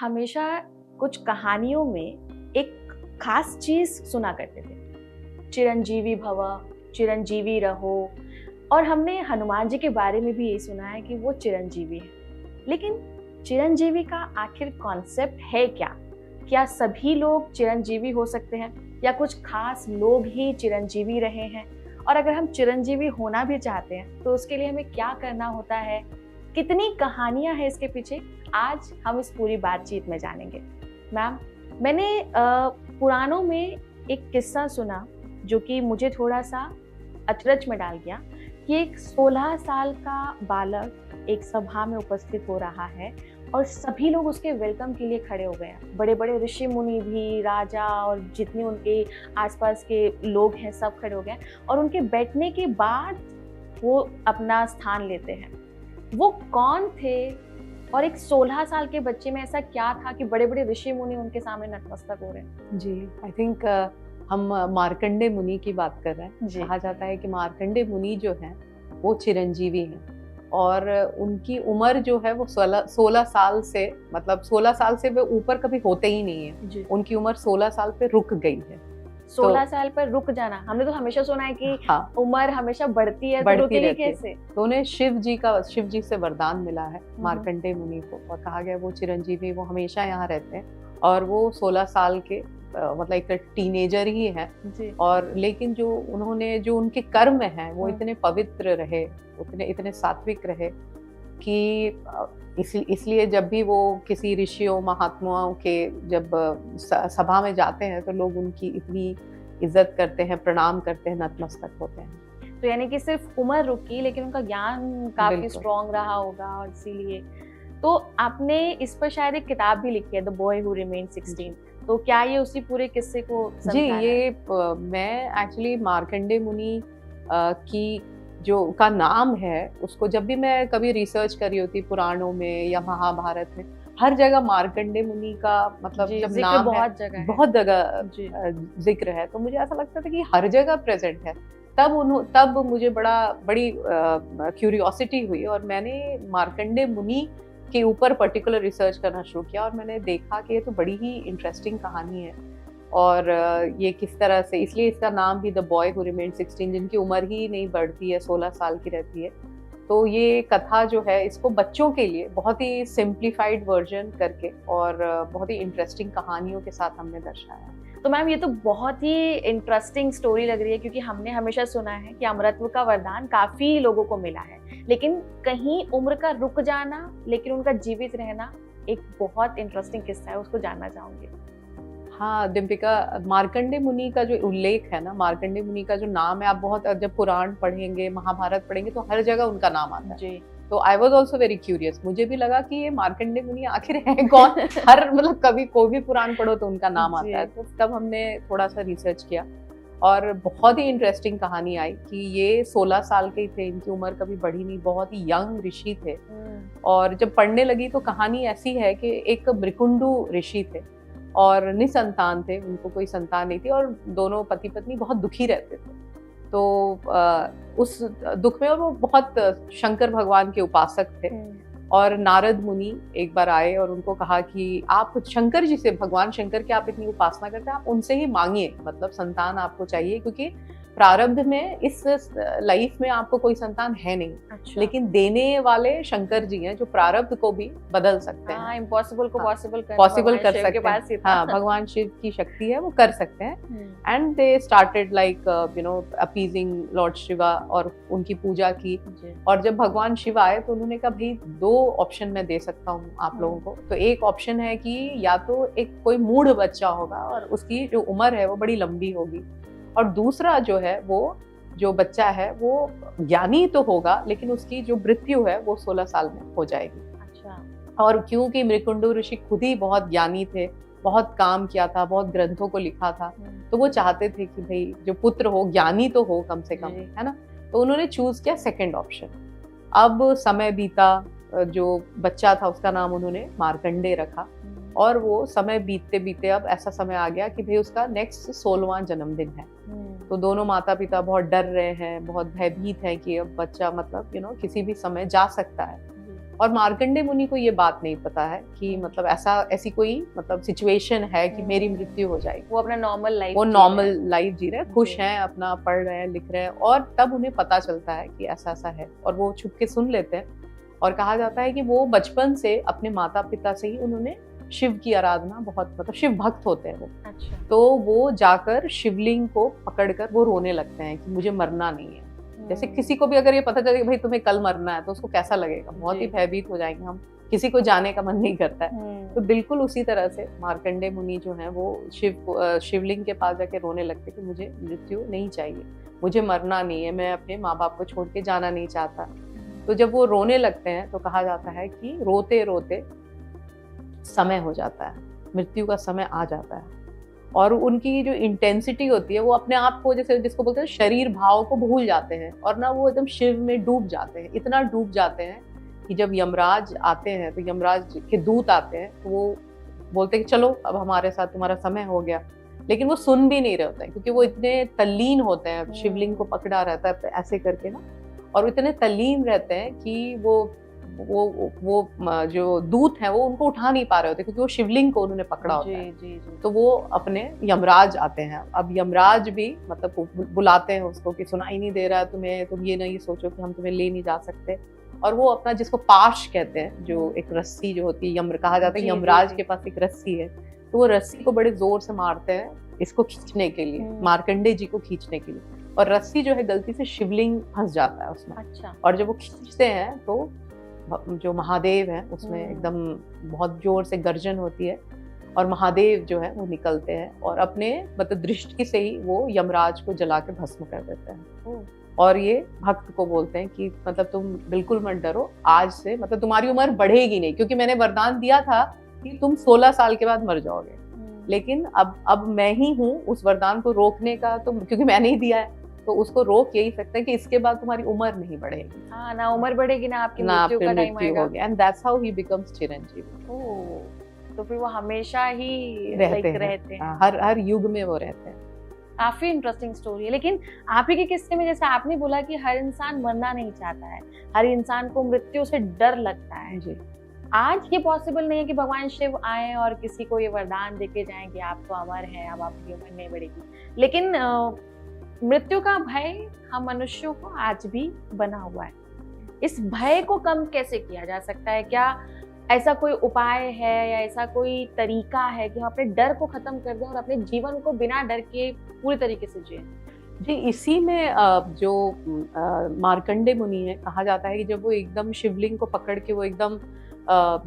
हमेशा कुछ कहानियों में एक खास चीज सुना करते थे, चिरंजीवी भव, चिरंजीवी रहो। और हमने हनुमान जी के बारे में भी ये सुना है कि वो चिरंजीवी है। लेकिन चिरंजीवी का आखिर कॉन्सेप्ट है क्या? क्या सभी लोग चिरंजीवी हो सकते हैं या कुछ खास लोग ही चिरंजीवी रहे हैं? और अगर हम चिरंजीवी होना भी चाहते हैं तो उसके लिए हमें क्या करना होता है? कितनी कहानियां हैं इसके पीछे? आज हम इस पूरी बातचीत में जानेंगे। मैम, मैंने पुराणों में एक किस्सा सुना जो कि मुझे थोड़ा सा अचरज में डाल गया कि एक 16 साल का बालक एक सभा में उपस्थित हो रहा है और सभी लोग उसके वेलकम के लिए खड़े हो गए हैं। बड़े बड़े ऋषि मुनि भी, राजा और जितने उनके आसपास के लोग हैं सब खड़े हो गए और उनके बैठने के बाद वो अपना स्थान लेते हैं। वो कौन थे और एक 16 साल के बच्चे में ऐसा क्या था कि बड़े बड़े ऋषि मुनि उनके सामने नतमस्तक हो रहे हैं? जी, आई थिंक हम मार्कंडे मुनि की बात कर रहे हैं। कहा जाता है कि मार्कंडे मुनि जो हैं वो चिरंजीवी हैं और उनकी उम्र जो है वो 16 साल से, मतलब 16 साल से वे ऊपर कभी होते ही नहीं है। उनकी उम्र 16 साल पे रुक गई है। 16 साल पर रुक जाना, हमने तो हमेशा सुना है कि उम्र हमेशा बढ़ती है, तो रुकेगी कैसे? तो उन्हें शिव जी से वरदान मिला है मार्कंडे मुनि को और कहा गया वो चिरंजीवी, वो हमेशा यहाँ रहते हैं और वो 16 साल के मतलब एक टीनेजर ही है। और लेकिन जो उनके कर्म हैं वो इतने पवित्र रहे, इतने सात्विक रहे कि इसलिए जब भी वो किसी ऋषियों महात्माओं के जब सभा में जाते हैं तो लोग उनकी इतनी इज्जत करते हैं, प्रणाम करते हैं, नतमस्तक होते हैं। तो यानी कि सिर्फ उम्र रुकी लेकिन उनका ज्ञान काफी स्ट्रॉन्ग रहा होगा और इसीलिए। तो आपने इस पर शायद एक किताब भी लिखी है, द बॉय हु रिमेन्ड 16। तो क्या ये उसी पूरे किस्से को जी, ये मैं एक्चुअली मार्कंडे मुनि की जो का नाम है उसको जब भी मैं कभी रिसर्च करी होती पुराणों में या महाभारत में, हर जगह मार्कंडे मुनि का मतलब जब नाम बहुत जगह जिक्र है तो मुझे ऐसा लगता था कि हर जगह प्रेजेंट है। तब मुझे बड़ी क्यूरियोसिटी हुई और मैंने मार्कंडे मुनि के ऊपर पर्टिकुलर रिसर्च करना शुरू किया और मैंने देखा कि ये तो बड़ी ही इंटरेस्टिंग कहानी है और ये किस तरह से, इसलिए इसका नाम भी द बॉय हु रिमेन्ड 16, जिनकी उम्र ही नहीं बढ़ती है, 16 साल की रहती है। तो ये कथा जो है इसको बच्चों के लिए बहुत ही सिंप्लीफाइड वर्जन करके और बहुत ही इंटरेस्टिंग कहानियों के साथ हमने दर्शाया। तो मैम, ये तो बहुत ही इंटरेस्टिंग स्टोरी लग रही है क्योंकि हमने हमेशा सुना है कि अमरत्व का वरदान काफी लोगों को मिला है, लेकिन कहीं उम्र का रुक जाना लेकिन उनका जीवित रहना एक बहुत इंटरेस्टिंग किस्सा है, उसको जानना चाहूंगी। हाँ दीपिका, मार्कंडे मुनि का जो उल्लेख है ना, मार्कंडे मुनि का जो नाम है, आप बहुत जब पुराण पढ़ेंगे, महाभारत पढ़ेंगे तो हर जगह उनका नाम आता है जी। तो I was also very curious, मुझे भी लगा कि ये मार्कंडे मुनि आखिर है कौन? हर मतलब कभी कोई भी पुराण पढ़ो तो उनका नाम आता है। तो तब हमने थोड़ा सा रिसर्च किया और बहुत ही इंटरेस्टिंग कहानी आई कि ये 16 साल के ही थे, इनकी उम्र कभी बढ़ी नहीं, बहुत ही यंग ऋषि थे। और जब पढ़ने लगी तो कहानी ऐसी है कि एक मृकुंडु ऋषि थे और निसंतान थे, उनको कोई संतान नहीं थी और दोनों पति पत्नी बहुत दुखी रहते थे। तो उस दुख में वो बहुत शंकर भगवान के उपासक थे और नारद मुनि एक बार आए और उनको कहा कि आप शंकर जी से, भगवान शंकर के आप इतनी उपासना करते हैं, आप उनसे ही मांगिए, मतलब संतान आपको चाहिए, क्योंकि प्रारब्ध में इस लाइफ में आपको कोई संतान है नहीं। अच्छा। लेकिन देने वाले शंकर जी हैं जो प्रारब्ध को भी बदल सकते हैं। इम्पॉसिबल को पॉसिबल कर सकते हैं। हाँ, भगवान शिव की शक्ति है, वो कर सकते हैं। And they started like appeasing lord Shiva और उनकी पूजा की। और जब भगवान शिव आए तो उन्होंने कहा भाई 2 ऑप्शन मैं दे सकता हूँ आप लोगों को। तो एक ऑप्शन है कि या तो एक कोई मूढ़ बच्चा होगा और उसकी जो उम्र है वो बड़ी लंबी होगी, और दूसरा जो है वो जो बच्चा है वो ज्ञानी तो होगा लेकिन उसकी जो मृत्यु है वो 16 साल में हो जाएगी। अच्छा। और क्योंकि मृकुंडु ऋषि खुद ही बहुत ज्ञानी थे, बहुत काम किया था, बहुत ग्रंथों को लिखा था, तो वो चाहते थे कि भाई जो पुत्र हो ज्ञानी तो हो कम से कम, है ना। तो उन्होंने चूज किया सेकंड ऑप्शन। अब समय बीता, जो बच्चा था उसका नाम उन्होंने मार्कंडे रखा और वो समय बीतते बीते अब ऐसा समय आ गया कि भाई उसका नेक्स्ट 16वां जन्मदिन है। तो दोनों माता पिता बहुत डर रहे हैं, बहुत भयभीत हैं कि अब बच्चा मतलब किसी भी समय जा सकता है। और मार्कंडे मुनि को ये बात नहीं पता है कि मतलब ऐसी कोई मतलब सिचुएशन है कि मेरी मृत्यु हो जाएगी। वो अपना नॉर्मल लाइफ जी रहे हैं, खुश हैं, अपना पढ़ रहे हैं, लिख रहे हैं, और तब उन्हें पता चलता है कि ऐसा ऐसा है, और वो छुप के सुन लेते हैं। और कहा जाता है कि वो बचपन से अपने माता पिता से ही उन्होंने शिव की आराधना बहुत, मतलब शिव भक्त होते हैं वो। अच्छा। तो वो जाकर शिवलिंग को पकड़कर वो रोने लगते हैं कि मुझे मरना नहीं है। जैसे किसी को भी अगर ये पता चले कि भाई तुम्हें कल मरना है तो उसको कैसा लगेगा, बहुत ही भयभीत हो जाएंगे हम, किसी को जाने का मन नहीं करता है। तो बिल्कुल उसी तरह से मार्कंडे मुनि जो है वो शिवलिंग के पास जाके रोने लगते कि मुझे मृत्यु नहीं चाहिए, मुझे मरना नहीं है, मैं अपने माँ बाप को छोड़ के जाना नहीं चाहता। तो जब वो रोने लगते हैं तो कहा जाता है कि रोते रोते समय हो जाता है, मृत्यु का समय आ जाता है, और उनकी जो इंटेंसिटी होती है वो अपने आप को, जैसे जिसको बोलते हैं शरीर भाव को भूल जाते हैं, और ना वो एकदम शिव में डूब जाते हैं, इतना डूब जाते हैं कि जब यमराज आते हैं तो यमराज के दूत आते हैं तो वो बोलते हैं कि चलो अब हमारे साथ तुम्हारा समय हो गया, लेकिन वो सुन भी नहीं रहे होते हैं क्योंकि वो इतने तल्लीन होते हैं, शिवलिंग को पकड़ा रहता है ऐसे करके ना, और इतने तल्लीन रहते हैं कि वो जो दूत हैं वो उनको उठा नहीं पा रहे होते क्योंकि वो शिवलिंग को उन्होंने पकड़ा होता है। जी। तो वो अपने यमराज आते हैं, अब यमराज भी मतलब बुलाते हैं उसको कि सुनाई नहीं दे रहा है तुम्हें, तुम ये नहीं सोचो कि हम तुम्हें ले नहीं जा सकते, और वो अपना, जिसको पाश कहते हैं, जो एक रस्सी जो होती है, कहा जाता है यमराज के पास एक रस्सी है, तो वो रस्सी को बड़े जोर से मारते हैं इसको खींचने के लिए, मार्कंडे जी को खींचने के लिए, और रस्सी जो है गलती से शिवलिंग फंस जाता है उसमें। अच्छा। और जब वो खींचते हैं तो जो महादेव है उसमें एकदम बहुत जोर से गर्जन होती है, और महादेव जो है वो निकलते हैं और अपने मतलब दृष्टि से ही वो यमराज को जला के भस्म कर देते हैं। और ये भक्त को बोलते हैं कि मतलब तुम बिल्कुल मत डरो, आज से मतलब तुम्हारी उम्र बढ़ेगी नहीं, क्योंकि मैंने वरदान दिया था कि तुम 16 साल के बाद मर जाओगे, लेकिन अब मैं ही हूँ उस वरदान को रोकने का, तो क्योंकि मैंने ही दिया है तो उसको रोक यही सकते हैं कि इसके बाद तुम्हारी उम्र नहीं बढ़ेगी। हाँ, ना उम्र बढ़ेगी ना आपकी मृत्यु का टाइम आएगा। And that's how he becomes Chiranjeevi. तो फिर वो हमेशा ही रहते हैं। हर युग में वो रहते हैं। काफी इंटरेस्टिंग स्टोरी है। लेकिन आप ही के किस्से में जैसे आपने बोला कि हर इंसान मरना नहीं चाहता है, हर इंसान को मृत्यु से डर लगता है जी। आज ये पॉसिबल नहीं है कि भगवान शिव आए और किसी को ये वरदान देके जाएं कि आप तो अमर हैं, अब आपकी उम्र नहीं बढ़ेगी, लेकिन मृत्यु का भय हम मनुष्यों को आज भी बना हुआ है। इस भय को कम कैसे किया जा सकता है? क्या ऐसा कोई उपाय है या ऐसा कोई तरीका है कि हम अपने डर को खत्म कर दें और अपने जीवन को बिना डर के पूरी तरीके से जिएं? जी, इसी में जो मार्कंडे मुनि है, कहा जाता है कि जब वो एकदम शिवलिंग को पकड़ के वो एकदम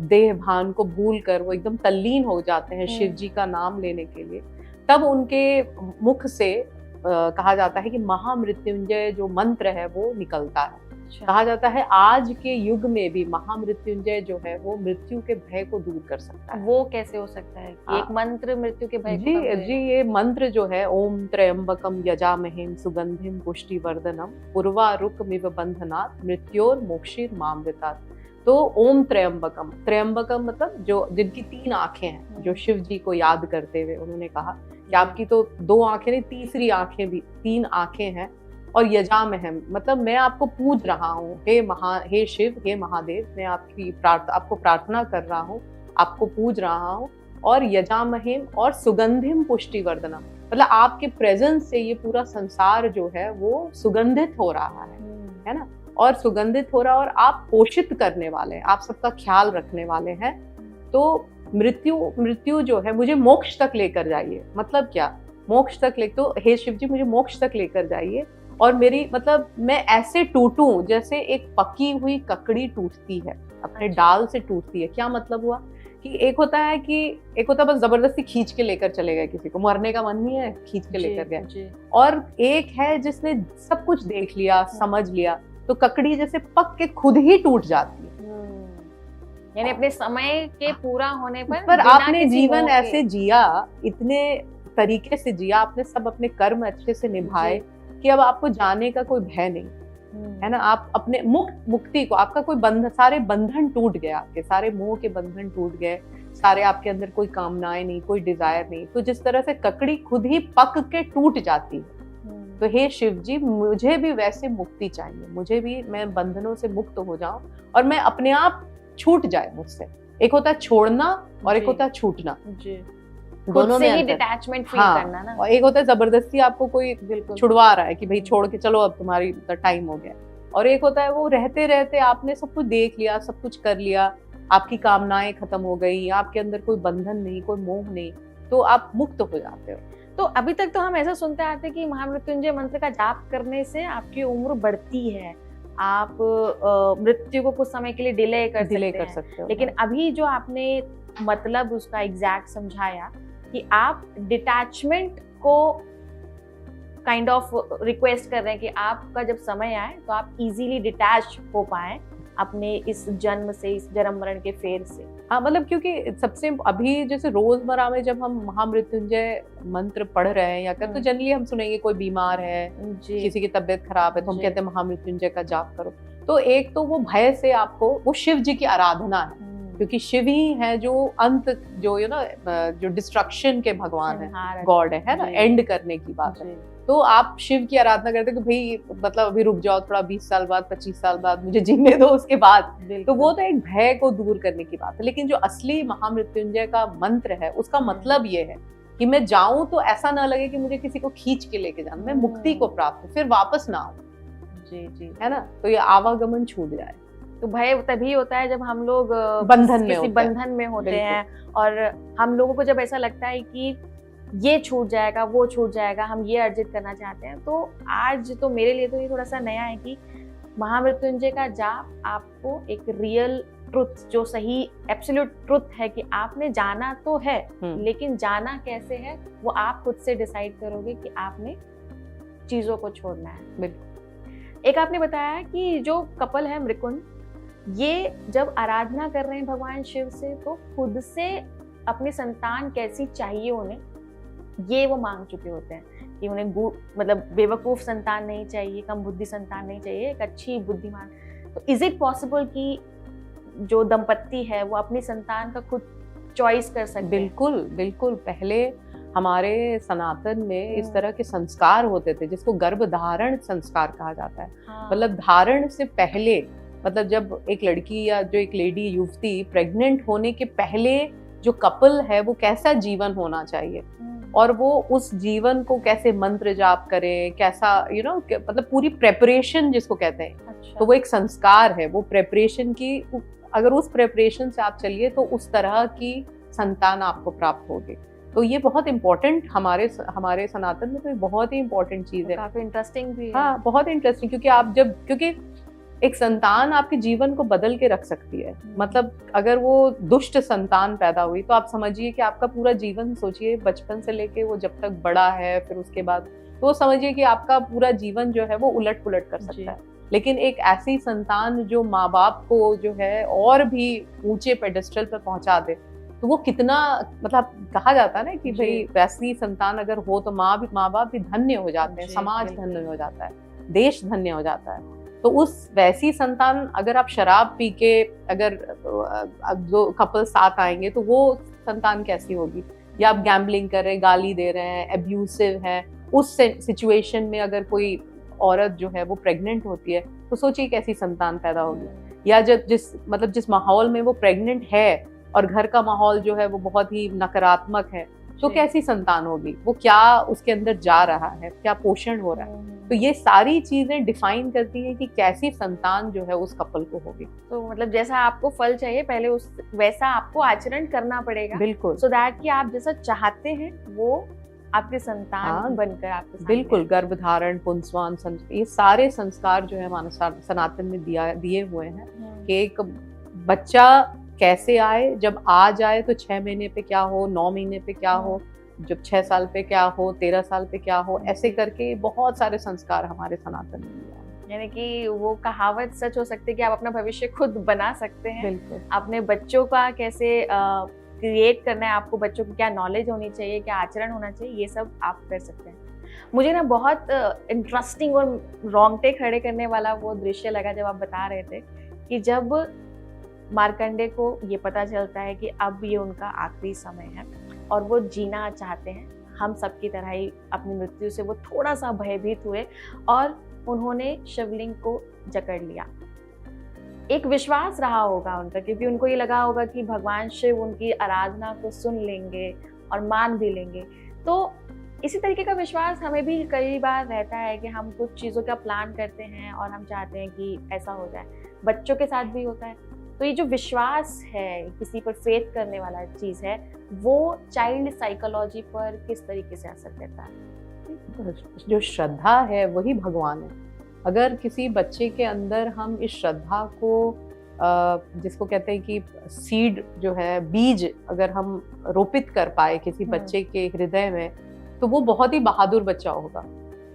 देह भान को भूल कर वो एकदम तल्लीन हो जाते हैं शिव जी का नाम लेने के लिए, तब उनके मुख से कहा जाता है कि महामृत्युंजय जो मंत्र है वो निकलता है। कहा जाता है आज के युग में भी महामृत्युंजय जो है वो मृत्यु के भय को दूर कर सकता है। वो कैसे हो सकता है? एक मंत्र मृत्यु के भय जी, ये मंत्र जो है ओम त्र्यंबकम यजामहेम सुगंधिम पुष्टिवर्धनम उर्वारुकमिव बंधनात् मृत्योर मोक्षिर मामृतात्। तो ओम त्र्यंबकम, त्र्यंबकम मतलब जो जिनकी 3 आंखें हैं, जो शिव जी को याद करते हुए उन्होंने कहा कि आपकी तो 2 आंखें नहीं, तीसरी आंखें भी, 3 आंखें हैं, और यजामहम मतलब मैं आपको पूज रहा हूँ, हे शिव, हे महादेव, मैं आपको प्रार्थना कर रहा हूँ, आपको पूज रहा हूँ, और यजामहेम और सुगंधिम पुष्टिवर्धनम मतलब आपके प्रेजेंस से ये पूरा संसार जो है वो सुगंधित हो रहा है ना, और सुगंधित हो रहा, और आप पोषित करने वाले हैं, आप सबका ख्याल रखने वाले हैं। तो मृत्यु जो है मुझे मोक्ष तक लेकर जाइए। मतलब क्या? मोक्ष तक ले, तो हे शिव जी मुझे मोक्ष तक लेकर जाइए, और मेरी मतलब मैं ऐसे टूटूं जैसे एक पकी हुई ककड़ी टूटती है, अपने डाल से टूटती है। क्या मतलब हुआ कि एक होता है बस जबरदस्ती खींच के लेकर चले गए, किसी को मरने का मन नहीं है, खींच के लेकर गए, और एक है जिसने सब कुछ देख लिया, समझ लिया, तो ककड़ी जैसे पक के खुद ही टूट जाती है। यानी अपने समय के पूरा होने पर आपने जीवन ऐसे जिया, इतने तरीके से जिया, आपने सब अपने कर्म अच्छे से निभाए कि अब आपको जाने का कोई भय नहीं है ना। आप अपने मुक्ति को, आपका कोई सारे बंधन टूट गए, आपके सारे मोह के बंधन टूट गए, सारे आपके अंदर कोई कामनाएं नहीं, कोई डिजायर नहीं। तो जिस तरह से ककड़ी खुद ही पक के टूट जाती है, तो हे शिव जी मुझे भी वैसे मुक्ति चाहिए, मुझे भी, मैं बंधनों से मुक्त हो जाऊं और मैं अपने आप छूट जाए मुझसे। एक होता है छोड़ना और एक होता है छूटना, दोनों में डिटैचमेंट फील करना ना। और एक होता है जबरदस्ती आपको कोई छुड़वा रहा है कि भाई छोड़ के चलो, अब तुम्हारी टाइम हो गया। और एक होता है वो रहते रहते आपने सब कुछ देख लिया, सब कुछ कर लिया, आपकी कामनाएं खत्म हो गई, आपके अंदर कोई बंधन नहीं, कोई मोह नहीं, तो आप मुक्त हो जाते हो। तो अभी तक तो हम ऐसा सुनते आते हैं कि महामृत्युंजय मंत्र का जाप करने से आपकी उम्र बढ़ती है, आप मृत्यु को कुछ समय के लिए डिले कर सकते हो। लेकिन अभी जो आपने मतलब उसका एग्जैक्ट समझाया कि आप डिटैचमेंट को काइंड ऑफ रिक्वेस्ट कर रहे हैं कि आपका जब समय आए तो आप इजीली डिटैच हो पाए अपने इस जन्म से, इस जन्म मरण के फेर से। हाँ, मतलब क्योंकि सबसे अभी जैसे रोजमर्रा में जब हम महामृत्युंजय मंत्र पढ़ रहे हैं या कर, तो जनरली हम सुनेंगे कोई बीमार है, किसी की तबीयत खराब है, तो हम कहते हैं महामृत्युंजय का जाप करो। तो एक तो वो भय से आपको, वो शिव जी की आराधना है, क्योंकि शिव ही है जो अंत, जो जो डिस्ट्रक्शन के भगवान है, गॉड है ना, एंड करने की बात है। तो आप शिव की आराधना करते कि भाई मतलब अभी रुक जाओ थोड़ा, 20 साल बाद 25 साल बाद मुझे जीने दो उसके बाद। तो वो तो एक भय को दूर करने की बात है। लेकिन जो असली महामृत्युंजय का मंत्र है उसका मतलब ये है कि मैं जाऊं तो ऐसा ना लगे कि मुझे किसी को खींच के लेके जाना, मैं मुक्ति को प्राप्त हूँ, फिर वापस ना आऊं। जी, है ना, तो ये आवागमन छूट जाए। तो भय तभी होता है जब हम लोग किसी बंधन में होते हैं, और हम लोगों को जब ऐसा लगता है कि ये छूट जाएगा, वो छूट जाएगा, हम ये अर्जित करना चाहते हैं। तो आज तो मेरे लिए तो ये थोड़ा सा नया है कि महामृत्युंजय का जाप आपको एक रियल ट्रुथ, जो सही एब्सोल्यूट ट्रुथ है कि आपने जाना तो है, लेकिन जाना कैसे है वो आप खुद से डिसाइड करोगे कि आपने चीजों को छोड़ना है। बिल्कुल। एक आपने बताया कि जो कपल है मृकुंड, ये जब आराधना कर रहे हैं भगवान शिव से, तो खुद से अपनी संतान कैसी चाहिए उन्हें, ये वो मांग चुके होते हैं कि उन्हें मतलब बेवकूफ संतान नहीं चाहिए, कम बुद्धि संतान नहीं चाहिए, एक अच्छी बुद्धिमान। तो इज इट पॉसिबल कि जो दंपत्ति है वो अपनी संतान का खुद चॉइस कर सकते हैं? बिल्कुल बिल्कुल। पहले हमारे सनातन में इस तरह के संस्कार होते थे जिसको गर्भधारण संस्कार कहा जाता है। मतलब धारण से पहले, मतलब जब एक लड़की या जो एक लेडी, युवती प्रेग्नेंट होने के पहले जो कपल है वो कैसा जीवन होना चाहिए, और वो उस जीवन को कैसे मंत्र जाप करे, कैसा मतलब पूरी प्रेपरेशन जिसको कहते हैं। अच्छा। तो वो एक संस्कार है, वो प्रेपरेशन की, अगर उस प्रेपरेशन से आप चलिए तो उस तरह की संतान आपको प्राप्त होगी। तो ये बहुत इम्पोर्टेंट हमारे सनातन में, तो ये बहुत ही इम्पोर्टेंट चीज है। काफी इंटरेस्टिंग भी है। हाँ, बहुत इंटरेस्टिंग, क्योंकि एक संतान आपके जीवन को बदल के रख सकती है। मतलब अगर वो दुष्ट संतान पैदा हुई तो आप समझिए कि आपका पूरा जीवन, सोचिए बचपन से लेके वो जब तक बड़ा है, फिर उसके बाद, तो समझिए कि आपका पूरा जीवन जो है वो उलट पुलट कर सकता है। लेकिन एक ऐसी संतान जो माँ बाप को जो है और भी ऊंचे पेडेस्टल पर पहुंचा दे, तो वो कितना, मतलब कहा जाता है ना कि भाई वैसी संतान अगर हो तो माँ बाप भी धन्य हो जाते हैं, समाज धन्य हो जाता है, देश धन्य हो जाता है। तो उस वैसी संतान, अगर आप शराब पी के अगर दो कपल साथ आएंगे तो वो संतान कैसी होगी? या आप गैम्बलिंग कर रहे हैं, गाली दे रहे हैं, एब्यूसिव है, उस सिचुएशन में अगर कोई औरत जो है वो प्रेग्नेंट होती है तो सोचिए कैसी संतान पैदा होगी। या जब जिस माहौल में वो प्रेग्नेंट है और घर का माहौल जो है वो बहुत ही नकारात्मक है, तो कैसी संतान होगी? वो क्या उसके अंदर जा रहा है, क्या पोषण हो रहा है? तो ये सारी चीजें डिफाइन करती है कि कैसी संतान जो है उस कपल को होगी। तो मतलब जैसा आपको फल चाहिए, पहले वैसा आपको आचरण करना पड़ेगा। बिल्कुल। सो दैट कि आप जैसा चाहते हैं वो आपके संतान बनकर आपके सामने। बिल्कुल। गर्भधारण, पुंसवान, ये सारे संस्कार जो है हमारे सनातन में दिए हुए हैं कि एक बच्चा कैसे आए, जब आ जाए तो 6 महीने पे क्या हो, 9 महीने पे क्या हो, जब 6 साल पे क्या हो, 13 साल पे क्या हो, ऐसे करके बहुत सारे संस्कार हमारे सनातन में दिया है। यानी कि वो कहावत सच हो सकती है कि आप अपना भविष्य खुद बना सकते हैं। बिल्कुल। अपने बच्चों का कैसे क्रिएट करना है, आपको बच्चों की क्या नॉलेज होनी चाहिए, क्या आचरण होना चाहिए, ये सब आप कर सकते हैं। मुझे ना बहुत इंटरेस्टिंग और रोंगटे खड़े करने वाला वो दृश्य लगा जब आप बता रहे थे कि जब मार्कंडे को ये पता चलता है कि अब ये उनका आखिरी समय है और वो जीना चाहते हैं, हम सबकी तरह ही अपनी मृत्यु से वो थोड़ा सा भयभीत हुए और उन्होंने शिवलिंग को जकड़ लिया। एक विश्वास रहा होगा उनका, क्योंकि उनको ये लगा होगा कि भगवान शिव उनकी आराधना को सुन लेंगे और मान भी लेंगे। तो इसी तरीके का विश्वास हमें भी कई बार रहता है कि हम कुछ चीज़ों का प्लान करते हैं और हम चाहते हैं कि ऐसा हो जाए। बच्चों के साथ भी होता है। तो ये जो विश्वास है, किसी पर फेथ करने वाला चीज़ है, वो चाइल्ड साइकोलॉजी पर किस तरीके से असर करता है? जो श्रद्धा है वही भगवान है। अगर किसी बच्चे के अंदर हम इस श्रद्धा को जिसको कहते हैं कि सीड जो है, बीज अगर हम रोपित कर पाए किसी बच्चे के हृदय में, तो वो बहुत ही बहादुर बच्चा होगा।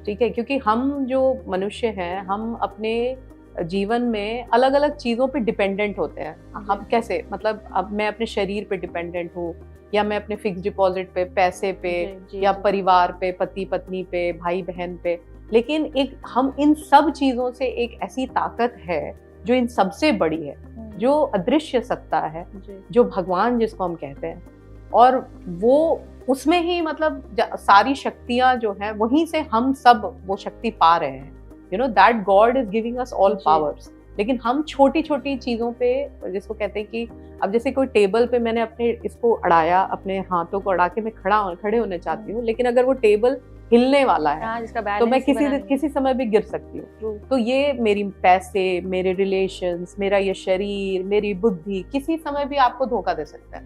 ठीक है, क्योंकि हम जो मनुष्य हैं, हम अपने जीवन में अलग अलग चीज़ों पे डिपेंडेंट होते हैं। हम कैसे, मतलब अब मैं अपने शरीर पे डिपेंडेंट हूँ, या मैं अपने फिक्स डिपॉजिट पे, पैसे पे, या परिवार पे, पति पत्नी पे, भाई बहन पे। लेकिन एक हम इन सब चीज़ों से एक ऐसी ताकत है जो इन सबसे बड़ी है, जो अदृश्य सत्ता है, जो भगवान जिसको हम कहते हैं। और वो उसमें ही मतलब सारी शक्तियाँ जो हैं, वहीं से हम सब वो शक्ति पा रहे हैं। You know that God is giving us all powers. लेकिन हम छोटी छोटी चीज़ों पे, जिसको कहते हैं कि अब जैसे कोई टेबल पे मैंने अपने इसको अड़ाया, अपने हाथों को अड़ा के मैं खड़े होने चाहती हूँ, लेकिन अगर वो टेबल हिलने वाला है तो मैं किसी समय भी गिर सकती हूँ। तो ये मेरी पैसे, मेरे रिलेशंस, मेरा ये शरीर, मेरी बुद्धि किसी समय भी आपको धोखा दे सकता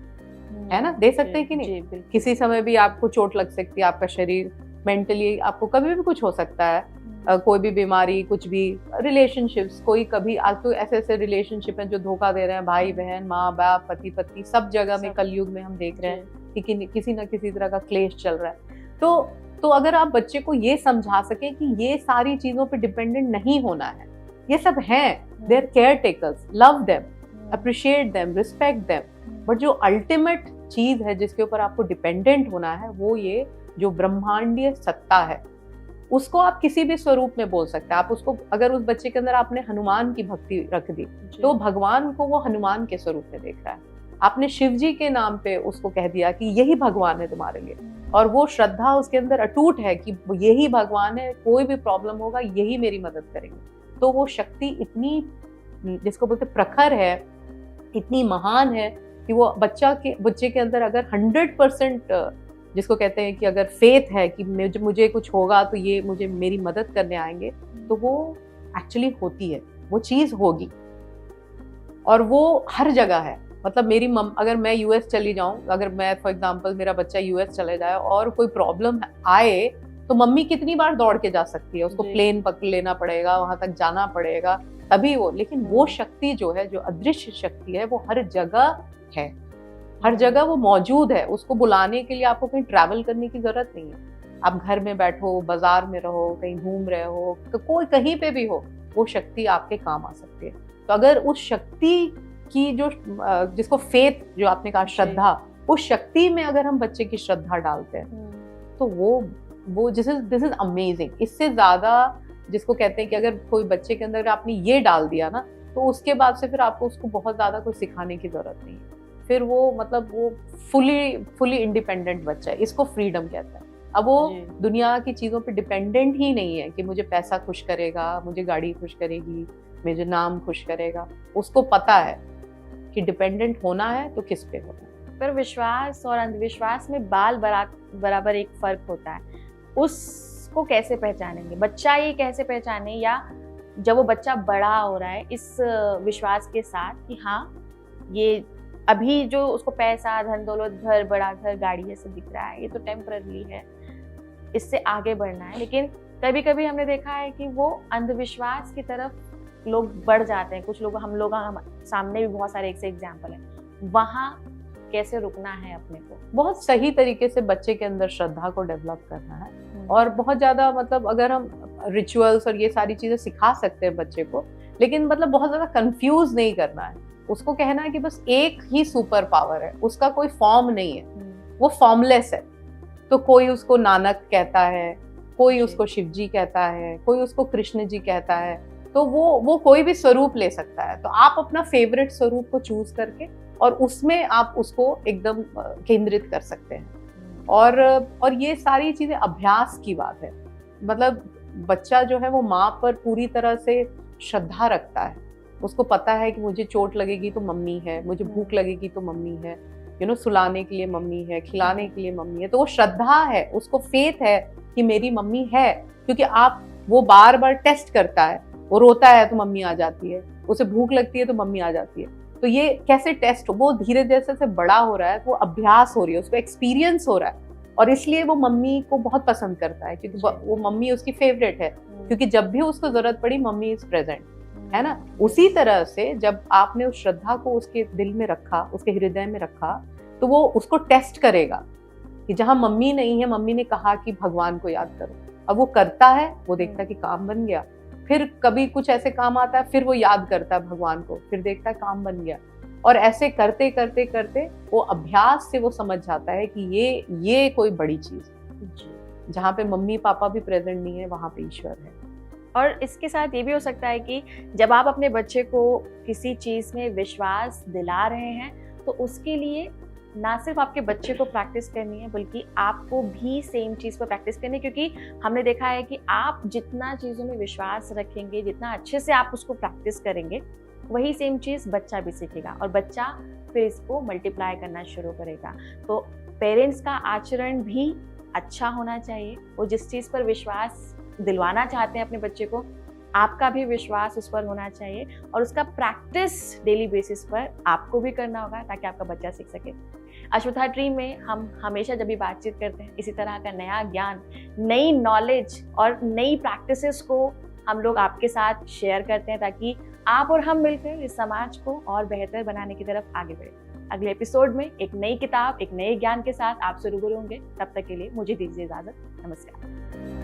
है ना? दे सकते हैं कि नहीं? किसी समय भी आपको चोट लग सकती है, आपका शरीर मेंटली आपको कभी भी कुछ हो सकता है। कोई भी बीमारी, कुछ भी, रिलेशनशिप्स, कोई कभी, आज तो ऐसे ऐसे रिलेशनशिप हैं जो धोखा दे रहे हैं, भाई बहन, माँ बाप, पति पत्नी, सब जगह में कलयुग में हम देख रहे हैं कि किसी ना किसी तरह का क्लेश चल रहा है। तो अगर आप बच्चे को ये समझा सके कि ये सारी चीजों पे डिपेंडेंट नहीं होना है, ये सब हैं, they are caretakers, love them, appreciate them, respect them, but जो अल्टीमेट चीज है जिसके ऊपर आपको डिपेंडेंट होना है, वो ये जो ब्रह्मांडीय सत्ता है, उसको आप किसी भी स्वरूप में बोल सकते हैं। आप उसको, अगर उस बच्चे के अंदर आपने हनुमान की भक्ति रख दी, तो भगवान को वो हनुमान के स्वरूप में देख रहा है। आपने शिव जी के नाम पे उसको कह दिया कि यही भगवान है तुम्हारे लिए, और वो श्रद्धा उसके अंदर अटूट है कि यही भगवान है, कोई भी प्रॉब्लम होगा यही मेरी मदद करेंगे। तो वो शक्ति इतनी, जिसको बोलते प्रखर है, इतनी महान है कि वो बच्चे के अंदर अगर 100%, जिसको कहते हैं कि अगर फेथ है कि मुझे कुछ होगा तो ये मुझे मेरी मदद करने आएंगे, तो वो एक्चुअली होती है, वो चीज़ होगी। और वो हर जगह है। मतलब अगर मैं यूएस चली जाऊं, अगर मैं फॉर एग्जांपल मेरा बच्चा यूएस चले जाए और कोई प्रॉब्लम आए, तो मम्मी कितनी बार दौड़ के जा सकती है, उसको प्लेन पकड़ लेना पड़ेगा, वहां तक जाना पड़ेगा, तभी वो। लेकिन वो शक्ति जो है, जो अदृश्य शक्ति है, वो हर जगह है, हर जगह वो मौजूद है। उसको बुलाने के लिए आपको कहीं ट्रैवल करने की जरूरत नहीं है। आप घर में बैठो, बाजार में रहो, कहीं घूम रहे हो, कोई कहीं पे भी हो, वो शक्ति आपके काम आ सकती है। तो अगर उस शक्ति की जिसको फेथ, जो आपने कहा श्रद्धा, उस शक्ति में अगर हम बच्चे की श्रद्धा डालते हैं, तो वो दिस इज अमेजिंग। इससे ज्यादा, जिसको कहते हैं कि अगर कोई बच्चे के अंदर आपने ये डाल दिया ना, तो उसके बाद से फिर आपको उसको बहुत ज्यादा कुछ सिखाने की जरूरत नहीं है। फिर वो मतलब वो फुली इंडिपेंडेंट बच्चा है। इसको फ्रीडम कहते हैं। अब वो दुनिया की चीजों पे डिपेंडेंट ही नहीं है कि मुझे पैसा खुश करेगा, मुझे गाड़ी खुश करेगी, मुझे नाम खुश करेगा। उसको पता है कि डिपेंडेंट होना है तो किस पे होना है। पर विश्वास और अंधविश्वास में बराबर एक फर्क होता है। उसको कैसे पहचानेंगे? बच्चा ये कैसे पहचाने, या जब वो बच्चा बड़ा हो रहा है इस विश्वास के साथ कि हाँ, ये अभी जो उसको पैसा, धन दौलत, घर, बड़ा घर, गाड़ी ऐसे दिख रहा है, ये तो टेम्पररी है, इससे आगे बढ़ना है। लेकिन कभी कभी हमने देखा है कि वो अंधविश्वास की तरफ लोग बढ़ जाते हैं। कुछ लोग, हम सामने भी बहुत सारे एक से एग्जाम्पल हैं। वहाँ कैसे रुकना है अपने को? बहुत सही तरीके से बच्चे के अंदर श्रद्धा को डेवलप करना है। और बहुत ज्यादा, मतलब अगर हम रिचुअल्स और ये सारी चीजें सिखा सकते हैं बच्चे को, लेकिन मतलब बहुत ज्यादा कंफ्यूज नहीं करना है। उसको कहना है कि बस एक ही सुपर पावर है, उसका कोई फॉर्म नहीं है, वो फॉर्मलेस है। तो कोई उसको नानक कहता है, कोई उसको शिव जी कहता है, कोई उसको कृष्ण जी कहता है। तो वो कोई भी स्वरूप ले सकता है। तो आप अपना फेवरेट स्वरूप को चूज करके और उसमें आप उसको एकदम केंद्रित कर सकते हैं। और ये सारी चीजें अभ्यास की बात है। मतलब बच्चा जो है वो माँ पर पूरी तरह से श्रद्धा रखता है, उसको पता है कि मुझे चोट लगेगी तो मम्मी है, मुझे भूख लगेगी तो मम्मी है, सुलाने के लिए मम्मी है, खिलाने के लिए मम्मी है। तो वो श्रद्धा है, उसको फेथ है कि मेरी मम्मी है। क्योंकि वो बार बार टेस्ट करता है, वो रोता है तो मम्मी आ जाती है, उसे भूख लगती है तो मम्मी आ जाती है। तो ये कैसे टेस्ट, वो धीरे जैसे से बड़ा हो रहा है, वो अभ्यास हो रही है, उसको एक्सपीरियंस हो रहा है, और इसलिए वो मम्मी को बहुत पसंद करता है, क्योंकि वो मम्मी उसकी फेवरेट है, क्योंकि जब भी उसको जरूरत पड़ी मम्मी इज प्रेजेंट, है ना। उसी तरह से जब आपने उस श्रद्धा को उसके दिल में रखा, उसके हृदय में रखा, तो वो उसको टेस्ट करेगा कि जहां मम्मी नहीं है, मम्मी ने कहा कि भगवान को याद करो, अब वो करता है, वो देखता है कि काम बन गया, फिर कभी कुछ ऐसे काम आता है, फिर वो याद करता है भगवान को, फिर देखता है काम बन गया, और ऐसे करते करते करते वो अभ्यास से वो समझ जाता है कि ये कोई बड़ी चीज, जहाँ पे मम्मी पापा भी प्रेजेंट नहीं है वहां पे ईश्वर है। और इसके साथ ये भी हो सकता है कि जब आप अपने बच्चे को किसी चीज में विश्वास दिला रहे हैं, तो उसके लिए ना सिर्फ आपके बच्चे को प्रैक्टिस करनी है, बल्कि आपको भी सेम चीज़ पर प्रैक्टिस करनी है। क्योंकि हमने देखा है कि आप जितना चीज़ों में विश्वास रखेंगे, जितना अच्छे से आप उसको प्रैक्टिस करेंगे, वही सेम चीज़ बच्चा भी सीखेगा, और बच्चा फिर इसको मल्टीप्लाई करना शुरू करेगा। तो पेरेंट्स का आचरण भी अच्छा होना चाहिए। वो जिस चीज़ पर विश्वास दिलवाना चाहते हैं अपने बच्चे को, आपका भी विश्वास उस पर होना चाहिए, और उसका प्रैक्टिस डेली बेसिस पर आपको भी करना होगा, ताकि आपका बच्चा सीख सके। अश्वत्था ट्री में हम हमेशा जब भी बातचीत करते हैं, इसी तरह का नया ज्ञान, नई नॉलेज और नई प्रैक्टिसेस को हम लोग आपके साथ शेयर करते हैं, ताकि आप और हम मिलकर इस समाज को और बेहतर बनाने की तरफ आगे बढ़ें। अगले एपिसोड में एक नई किताब, एक नए ज्ञान के साथ आपसे रूबरू होंगे। तब तक के लिए मुझे दीजिए इजाजत। नमस्कार।